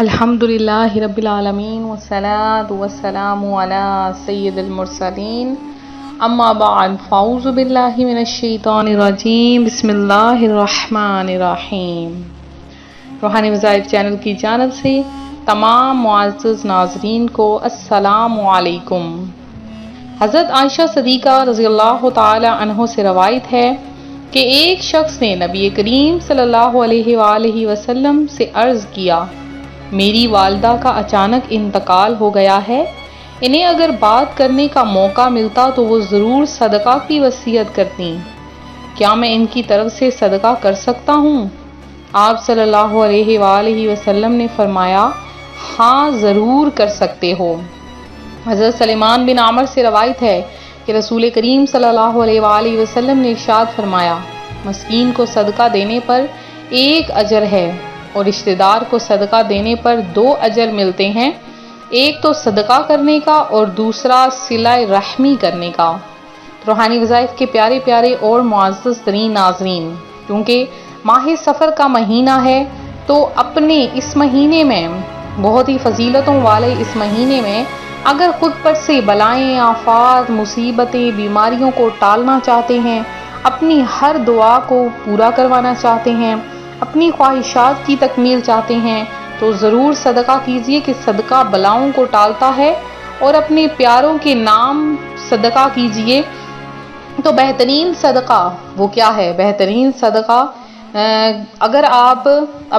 الحمدللہ رب العالمین والصلاة والسلام علی سید المرسلین اما بعد فاعوذ باللہ من الشیطان الرجیم بسم اللہ الرحمن الرحیم۔ روحانی وظائف چینل کی جانب سے تمام معزز ناظرین کو السلام علیکم۔ حضرت عائشہ صدیقہ رضی اللہ تعالی عنہ سے روایت ہے کہ ایک شخص نے نبی کریم صلی اللہ علیہ وآلہ وسلم سے عرض کیا، میری والدہ کا اچانک انتقال ہو گیا ہے، انہیں اگر بات کرنے کا موقع ملتا تو وہ ضرور صدقہ کی وصیت کرتی، کیا میں ان کی طرف سے صدقہ کر سکتا ہوں؟ آپ صلی اللہ علیہ وآلہ وسلم نے فرمایا، ہاں ضرور کر سکتے ہو۔ حضرت سلیمان بن عامر سے روایت ہے کہ رسول کریم صلی اللہ علیہ وآلہ وسلم نے ارشاد فرمایا، مسکین کو صدقہ دینے پر 1 اجر ہے اور رشتہ دار کو صدقہ دینے پر 2 اجر ملتے ہیں، ایک تو صدقہ کرنے کا اور دوسرا صلہ رحمی کرنے کا۔ روحانی وظائف کے پیارے پیارے اور معزز ترین ناظرین، کیونکہ ماہ سفر کا مہینہ ہے تو اپنے اس مہینے میں بہت ہی فضیلتوں والے اس مہینے میں اگر خود پر سے بلائیں، آفات، مصیبتیں، بیماریوں کو ٹالنا چاہتے ہیں، اپنی ہر دعا کو پورا کروانا چاہتے ہیں، اپنی خواہشات کی تکمیل چاہتے ہیں تو ضرور صدقہ کیجئے کہ صدقہ بلاؤں کو ٹالتا ہے، اور اپنے پیاروں کے نام صدقہ کیجئے۔ تو بہترین صدقہ وہ کیا ہے؟ بہترین صدقہ اگر آپ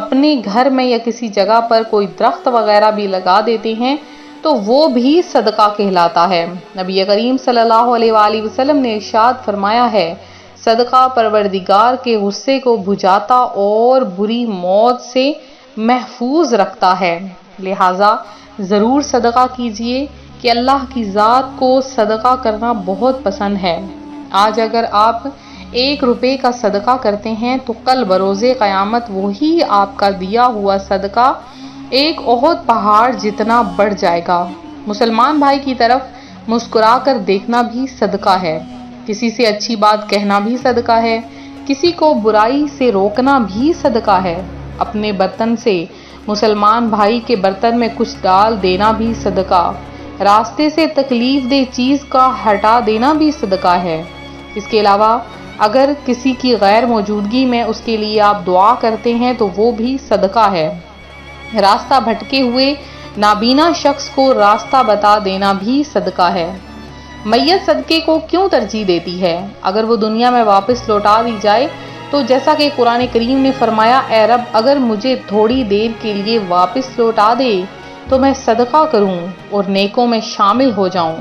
اپنے گھر میں یا کسی جگہ پر کوئی درخت وغیرہ بھی لگا دیتے ہیں تو وہ بھی صدقہ کہلاتا ہے۔ نبی کریم صلی اللہ علیہ وآلہ وسلم نے ارشاد فرمایا ہے، صدقہ پروردگار کے غصے کو بجھاتا اور بری موت سے محفوظ رکھتا ہے، لہٰذا ضرور صدقہ کیجئے کہ اللہ کی ذات کو صدقہ کرنا بہت پسند ہے۔ آج اگر آپ 1 روپے کا صدقہ کرتے ہیں تو کل بروز قیامت وہی آپ کا دیا ہوا صدقہ ایک احد پہاڑ جتنا بڑھ جائے گا۔ مسلمان بھائی کی طرف مسکرا کر دیکھنا بھی صدقہ ہے، کسی سے اچھی بات کہنا بھی صدقہ ہے، کسی کو برائی سے روکنا بھی صدقہ ہے، اپنے برتن سے مسلمان بھائی کے برتن میں کچھ ڈال دینا بھی صدقہ، راستے سے تکلیف دہ چیز کا ہٹا دینا بھی صدقہ ہے۔ اس کے علاوہ اگر کسی کی غیر موجودگی میں اس کے لیے آپ دعا کرتے ہیں تو وہ بھی صدقہ ہے۔ راستہ بھٹکے ہوئے نابینا شخص کو راستہ بتا دینا بھی صدقہ ہے۔ میت صدقے کو کیوں ترجیح دیتی ہے؟ اگر وہ دنیا میں واپس لوٹا دی جائے تو جیسا کہ قرآن کریم نے فرمایا، اے رب اگر مجھے تھوڑی دیر کے لیے واپس لوٹا دے تو میں صدقہ کروں اور نیکوں میں شامل ہو جاؤں۔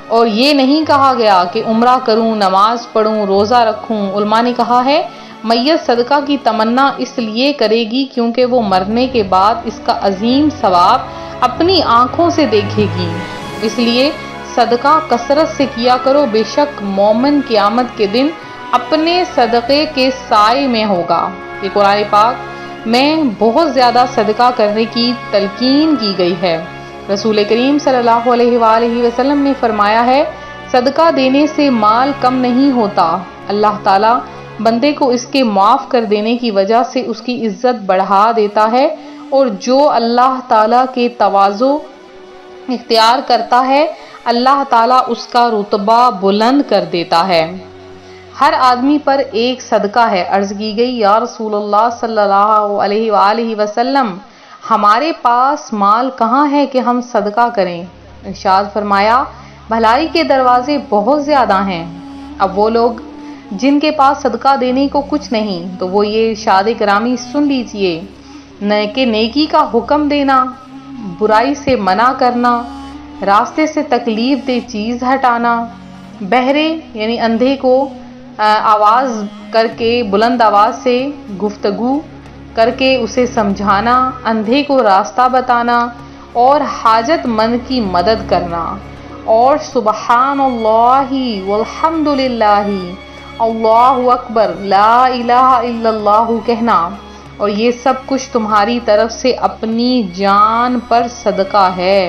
اور یہ نہیں کہا گیا کہ عمرہ کروں، نماز پڑھوں، روزہ رکھوں۔ علماء نے کہا ہے، میت صدقہ کی تمنا اس لیے کرے گی کیونکہ وہ مرنے کے بعد اس کا عظیم ثواب اپنی آنکھوں سے دیکھے گی، اس لیے صدقہ کثرت سے کیا کرو، بے شک مومن قیامت کے دن اپنے صدقے کے سائے میں ہوگا۔ یہ قرآن پاک میں بہت زیادہ صدقہ کرنے کی تلقین کی گئی ہے۔ رسول کریم صلی اللہ علیہ وآلہ وسلم نے فرمایا ہے، صدقہ دینے سے مال کم نہیں ہوتا، اللہ تعالیٰ بندے کو اس کے معاف کر دینے کی وجہ سے اس کی عزت بڑھا دیتا ہے، اور جو اللہ تعالیٰ کے تواضع اختیار کرتا ہے اللہ تعالیٰ اس کا رتبہ بلند کر دیتا ہے۔ ہر آدمی پر ایک صدقہ ہے۔ عرض کی گئی، یا رسول اللہ صلی اللہ علیہ وآلہ وسلم، ہمارے پاس مال کہاں ہے کہ ہم صدقہ کریں؟ ارشاد فرمایا، بھلائی کے دروازے بہت زیادہ ہیں۔ اب وہ لوگ جن کے پاس صدقہ دینے کو کچھ نہیں تو وہ یہ ارشاد گرامی سن لیجئے کہ نیکی کا حکم دینا، برائی سے منع کرنا، راستے سے تکلیف دہ چیز ہٹانا، بہرے یعنی اندھے کو آواز کر کے بلند آواز سے گفتگو کر کے اسے سمجھانا، اندھے کو راستہ بتانا، اور حاجت مند کی مدد کرنا، اور سبحان اللہ والحمد للہ اللہ اکبر لا الہ الا اللہ کہنا، اور یہ سب کچھ تمہاری طرف سے اپنی جان پر صدقہ ہے۔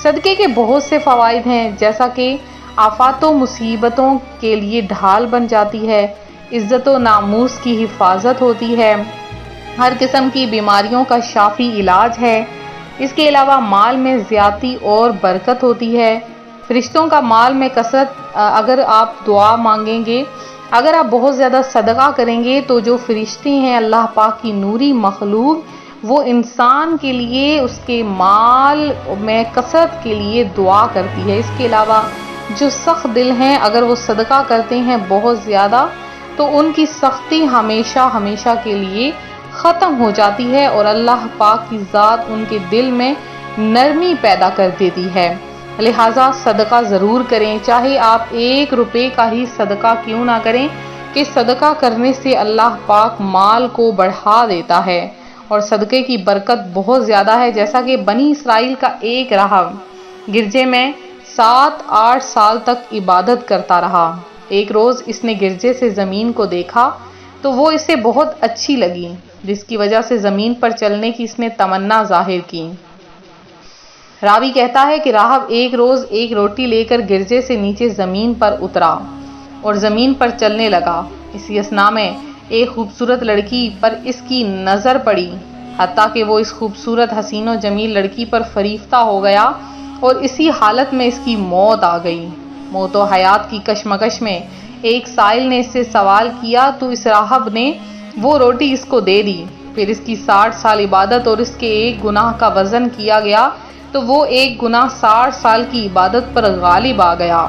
صدقے کے بہت سے فوائد ہیں، جیسا کہ آفات و مصیبتوں کے لیے ڈھال بن جاتی ہے، عزت و ناموس کی حفاظت ہوتی ہے، ہر قسم کی بیماریوں کا شافی علاج ہے۔ اس کے علاوہ مال میں زیادتی اور برکت ہوتی ہے۔ فرشتوں کا مال میں کثرت، اگر آپ دعا مانگیں گے، اگر آپ بہت زیادہ صدقہ کریں گے تو جو فرشتے ہیں اللہ پاک کی نوری مخلوق، وہ انسان کے لیے اس کے مال میں کثرت کے لیے دعا کرتی ہے۔ اس کے علاوہ جو سخت دل ہیں، اگر وہ صدقہ کرتے ہیں بہت زیادہ تو ان کی سختی ہمیشہ ہمیشہ کے لیے ختم ہو جاتی ہے اور اللہ پاک کی ذات ان کے دل میں نرمی پیدا کر دیتی ہے۔ لہٰذا صدقہ ضرور کریں، چاہے آپ 1 روپے کا ہی صدقہ کیوں نہ کریں، کہ صدقہ کرنے سے اللہ پاک مال کو بڑھا دیتا ہے اور صدقے کی برکت بہت زیادہ ہے۔ جیسا کہ بنی اسرائیل کا ایک راہب گرجے میں 7-8 سال تک عبادت کرتا رہا۔ ایک روز اس نے گرجے سے زمین کو دیکھا تو وہ اسے بہت اچھی لگی، جس کی وجہ سے زمین پر چلنے کی اس نے تمنا ظاہر کی۔ راوی کہتا ہے کہ راہب ایک روز ایک روٹی لے کر گرجے سے نیچے زمین پر اترا اور زمین پر چلنے لگا۔ اسی اثناء میں ایک خوبصورت لڑکی پر اس کی نظر پڑی، حتیٰ کہ وہ اس خوبصورت حسین و جمیل لڑکی پر فریفتہ ہو گیا اور اسی حالت میں اس کی موت آ گئی۔ موت و حیات کی کشمکش میں ایک سائل نے اس سے سوال کیا تو اس راہب نے وہ روٹی اس کو دے دی۔ پھر اس کی 60 سال عبادت اور اس کے ایک گناہ کا وزن کیا گیا تو وہ ایک گناہ 60 سال کی عبادت پر غالب آ گیا۔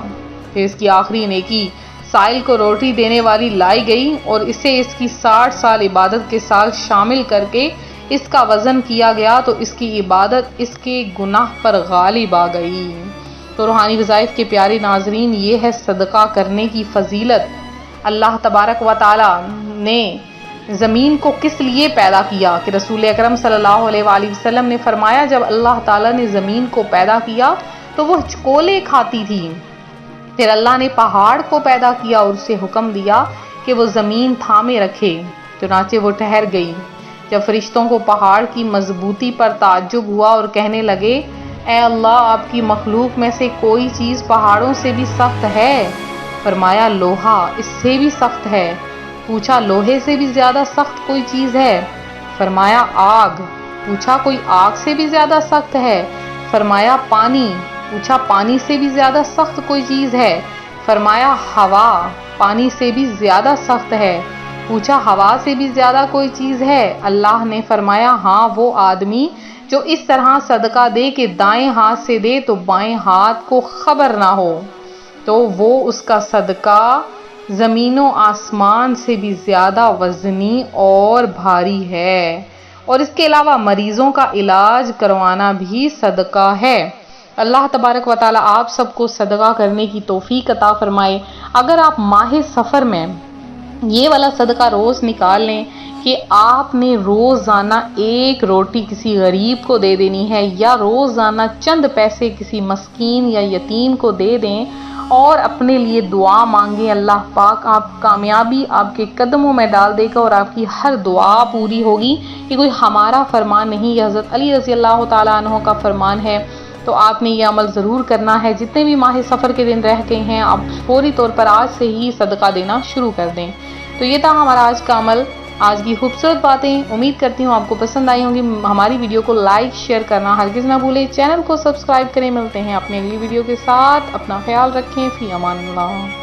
پھر اس کی آخری نیکی سائل کو روٹی دینے والی لائی گئی اور اسے اس کی 60 سال عبادت کے ساتھ شامل کر کے اس کا وزن کیا گیا تو اس کی عبادت اس کے گناہ پر غالب آ گئی۔ تو روحانی وظائف کے پیارے ناظرین، یہ ہے صدقہ کرنے کی فضیلت۔ اللہ تبارک و تعالی نے زمین کو کس لیے پیدا کیا کہ رسول اکرم صلی اللہ علیہ وآلہ وسلم نے فرمایا جب اللہ تعالیٰ نے زمین کو پیدا کیا تو وہ چکولے کھاتی تھی۔ پھر اللہ نے پہاڑ کو پیدا کیا اور اسے حکم دیا کہ وہ زمین تھامے رکھے، چنانچہ وہ ٹھہر گئی۔ جب فرشتوں کو پہاڑ کی مضبوطی پر تعجب ہوا اور کہنے لگے، اے اللہ، آپ کی مخلوق میں سے کوئی چیز پہاڑوں سے بھی سخت ہے؟ فرمایا لوہا اس سے بھی سخت ہے۔ پوچھا لوہے سے بھی زیادہ سخت کوئی چیز ہے؟ فرمایا آگ۔ پوچھا کوئی آگ سے بھی زیادہ سخت ہے؟ فرمایا پانی۔ پوچھا پانی سے بھی زیادہ سخت کوئی چیز ہے؟ فرمایا ہوا پانی سے بھی زیادہ سخت ہے۔ پوچھا ہوا سے بھی زیادہ کوئی چیز ہے؟ اللہ نے فرمایا ہاں، وہ آدمی جو اس طرح صدقہ دے کہ دائیں ہاتھ سے دے تو بائیں ہاتھ کو خبر نہ ہو، تو وہ اس کا صدقہ زمین و آسمان سے بھی زیادہ وزنی اور بھاری ہے۔ اور اس کے علاوہ مریضوں کا علاج کروانا بھی صدقہ ہے۔ اللہ تبارک و تعالی آپ سب کو صدقہ کرنے کی توفیق عطا فرمائے۔ اگر آپ ماہ سفر میں یہ والا صدقہ روز نکال لیں کہ آپ نے روزانہ 1 روٹی کسی غریب کو دے دینی ہے، یا روزانہ چند پیسے کسی مسکین یا یتیم کو دے دیں اور اپنے لیے دعا مانگیں، اللہ پاک آپ کامیابی آپ کے قدموں میں ڈال دے گا اور آپ کی ہر دعا پوری ہوگی۔ یہ کوئی ہمارا فرمان نہیں، یہ حضرت علی رضی اللہ تعالیٰ عنہ کا فرمان ہے۔ تو آپ نے یہ عمل ضرور کرنا ہے۔ جتنے بھی ماہ سفر کے دن رہ گئے ہیں، آپ فوری طور پر آج سے ہی صدقہ دینا شروع کر دیں۔ تو یہ تھا ہمارا آج کا عمل، آج کی خوبصورت باتیں۔ امید کرتی ہوں آپ کو پسند آئی ہوں گی۔ ہماری ویڈیو کو لائک شیئر کرنا ہرگز نہ بھولیں، چینل کو سبسکرائب کریں۔ ملتے ہیں اپنے اگلی ویڈیو کے ساتھ، اپنا خیال رکھیں، فی امان اللہ۔